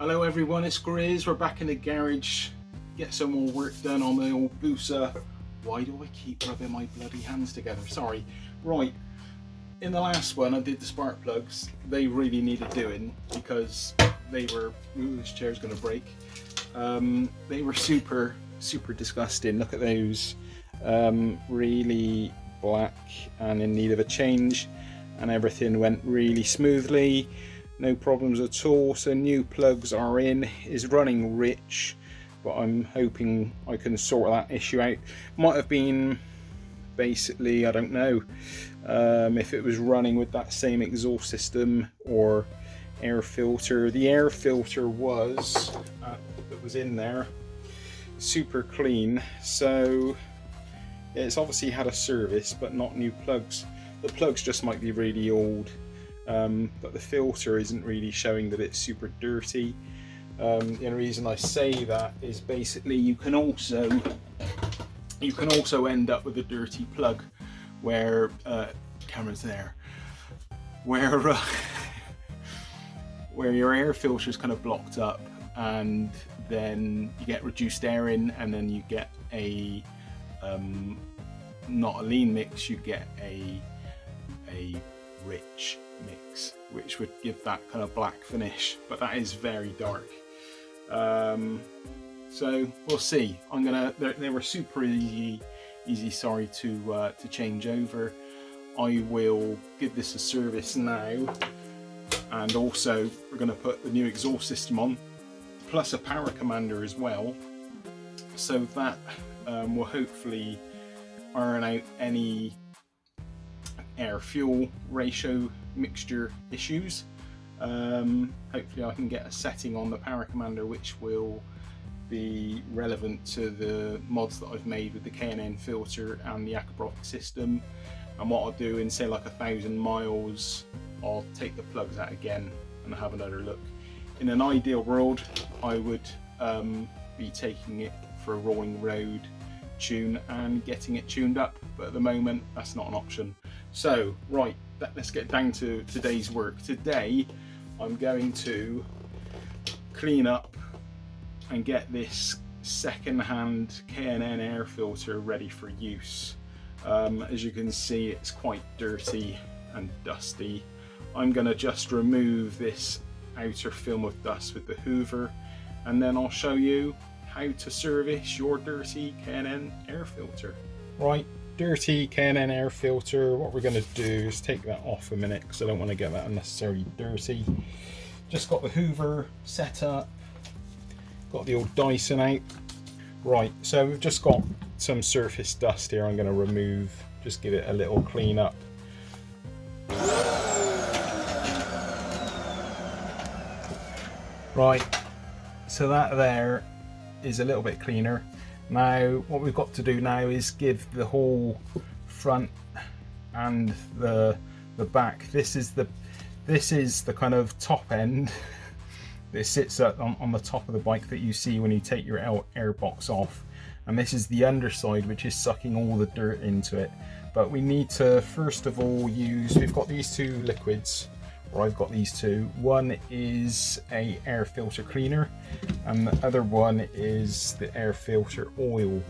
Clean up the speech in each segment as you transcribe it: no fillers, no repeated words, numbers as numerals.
Hello everyone, it's Grizz. We're back in the garage. Get some more work done on the old Busa. Why do I keep rubbing my bloody hands together? Sorry. Right, in the last one I did the spark plugs. They really needed doing because they were, ooh, this chair's gonna break. They were super disgusting. Look at those. Really black and in need of a change, and everything went really smoothly. No problems at all. So new plugs are in. Is running rich, but I'm hoping I can sort that issue out. Might have been basically, I don't know, if it was running with that same exhaust system or air filter. The air filter was that was in there super clean, so it's obviously had a service but not new plugs. The plugs just might be really old. But the filter isn't really showing that it's super dirty. The only reason I say that is basically you can also end up with a dirty plug where camera's there, where your air filter is kind of blocked up, and then you get reduced air in, and then you get a not a lean mix, you get a rich mix, which would give that kind of black finish, but that is very dark. So we'll see. They were super easy, sorry, to change over. I will give this a service now, and also we're going to put the new exhaust system on, plus a power commander as well, so that will hopefully iron out any air fuel ratio mixture issues. Hopefully I can get a setting on the power commander which will be relevant to the mods that I've made with the K&N filter and the Acrobatic system. And what I'll do, in say like 1,000 miles, I'll take the plugs out again and have another look. In an ideal world I would be taking it for a rolling road tune and getting it tuned up, but at the moment that's not an option. So right, let's get down to today's work. Today I'm going to clean up and get this second-hand K&N air filter ready for use. As you can see, it's quite dirty and dusty. I'm going to just remove this outer film of dust with the hoover, and then I'll show you how to service your dirty K&N air filter. Right, dirty K&N air filter, what we're going to do is take that off a minute because I don't want to get that unnecessarily dirty. Just got the hoover set up, got the old Dyson out. Right, so we've just got some surface dust here I'm going to remove, just give it a little clean up. Right, so that there is a little bit cleaner. Now what we've got to do now is give the whole front and the back, this is the kind of top end that sits up on the top of the bike that you see when you take your air box off, and this is the underside which is sucking all the dirt into it. But we need to first of all we've got these two liquids, or I've got these two. One is a air filter cleaner and the other one is the air filter oil.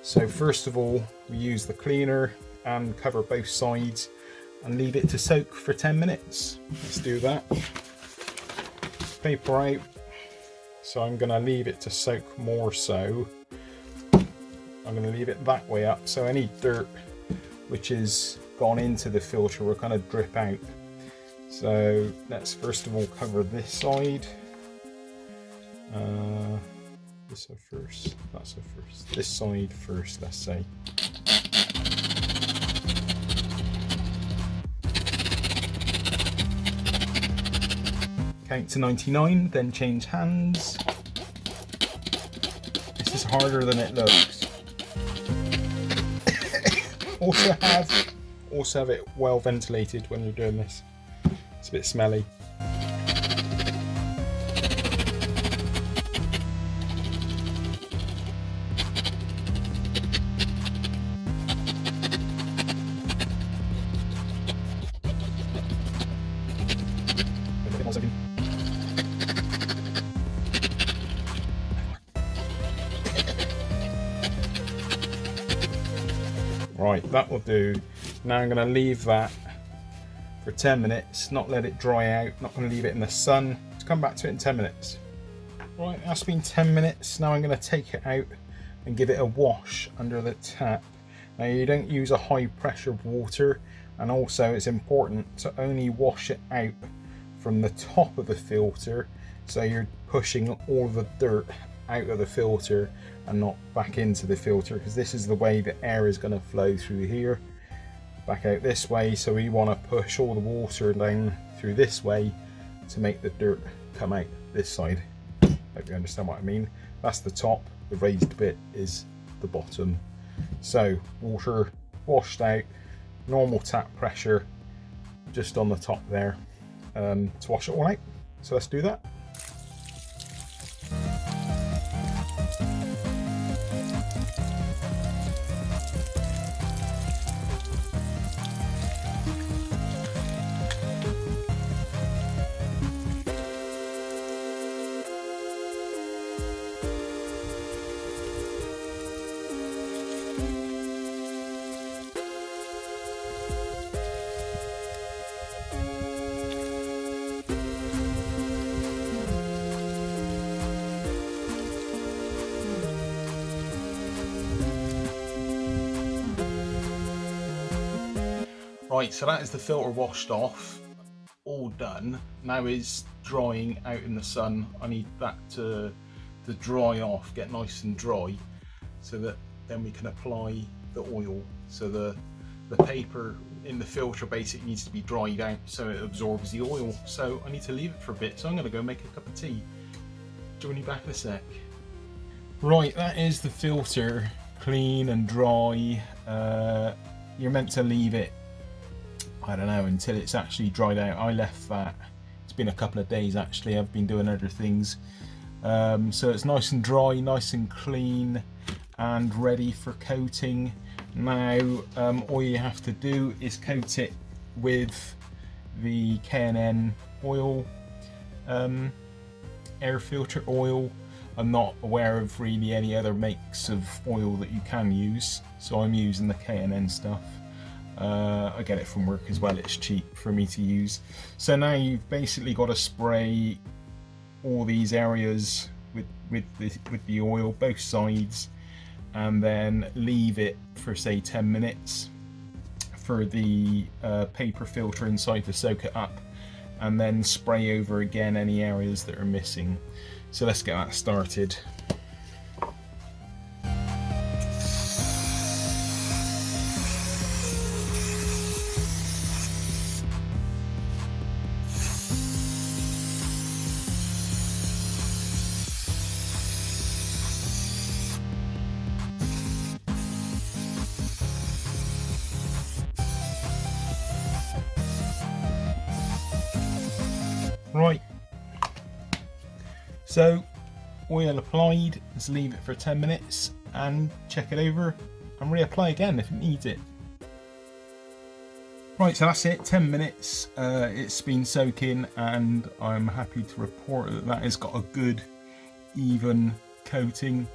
So first of all we use the cleaner and cover both sides and leave it to soak for 10 minutes. Let's do that. Paper out. So I'm going to leave it to soak more so. I'm going to leave it that way up so any dirt which has gone into the filter will kind of drip out. So let's first of all cover this side. This first, that's a first. This side first, let's say. Count to 99, then change hands. This is harder than it looks. also have it well ventilated when you're doing this. It's a bit smelly. Right, that will do. Now I'm going to leave that for 10 minutes, not let it dry out, not going to leave it in the sun. Let's come back to it in 10 minutes. Right, that's been 10 minutes. Now I'm going to take it out and give it a wash under the tap. Now you don't use a high pressure water, and also it's important to only wash it out from the top of the filter, so you're pushing all the dirt out of the filter and not back into the filter, because this is the way the air is going to flow through here, back out this way. So we want to push all the water down through this way to make the dirt come out this side. Hope you understand what I mean. That's the top, the raised bit is the bottom. So water washed out, normal tap pressure just on the top there, to wash it all out. So let's do that. Right, so that is the filter washed off, all done. Now is drying out in the sun. I need that to dry off, get nice and dry, so that then we can apply the oil. So the paper in the filter basically needs to be dried out so it absorbs the oil. So I need to leave it for a bit, so I'm going to go make a cup of tea. Join you back in a sec. Right, that is the filter, clean and dry. You're meant to leave it, I don't know, until it's actually dried out. I left that, it's been a couple of days actually, I've been doing other things. So it's nice and dry, nice and clean and ready for coating. Now all you have to do is coat it with the K&N oil, air filter oil. I'm not aware of really any other makes of oil that you can use, so I'm using the K&N stuff. I get it from work as well, it's cheap for me to use. So now you've basically got to spray all these areas with the oil, both sides, and then leave it for say 10 minutes for the paper filter inside to soak it up, and then spray over again any areas that are missing. So let's get that started. Right, so oil applied, let's leave it for 10 minutes and check it over and reapply again if it needs it. Right, so that's it, 10 minutes, it's been soaking, and I'm happy to report that that has got a good even coating.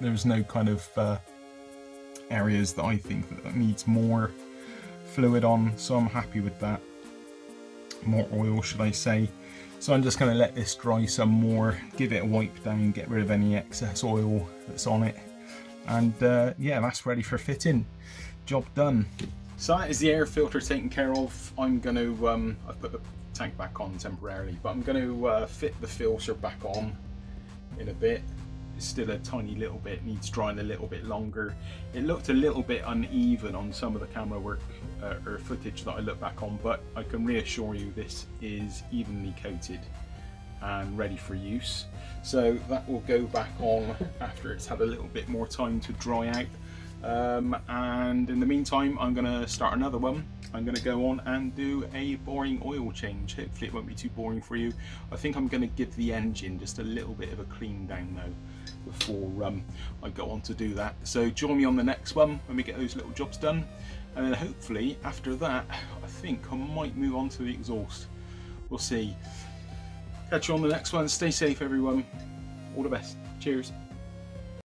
There's no kind of areas that I think that needs more fluid on, so I'm happy with that. More oil, should I say. So I'm just going to let this dry some more, give it a wipe down, get rid of any excess oil that's on it, and yeah, that's ready for fitting. Job done. So that is the air filter taken care of. I'm going to I've put the tank back on temporarily, but I'm going to fit the filter back on in a bit. It's still a tiny little bit, needs drying a little bit longer. It looked a little bit uneven on some of the camera work or footage that I look back on, but I can reassure you this is evenly coated and ready for use. So that will go back on after it's had a little bit more time to dry out. And in the meantime, I'm going to start another one. I'm going to go on and do a boring oil change. Hopefully it won't be too boring for you. I think I'm going to give the engine just a little bit of a clean down though before I go on to do that. So join me on the next one when we get those little jobs done, and then hopefully after that I think I might move on to the exhaust. We'll see. Catch you on the next one. Stay safe everyone. All the best. Cheers.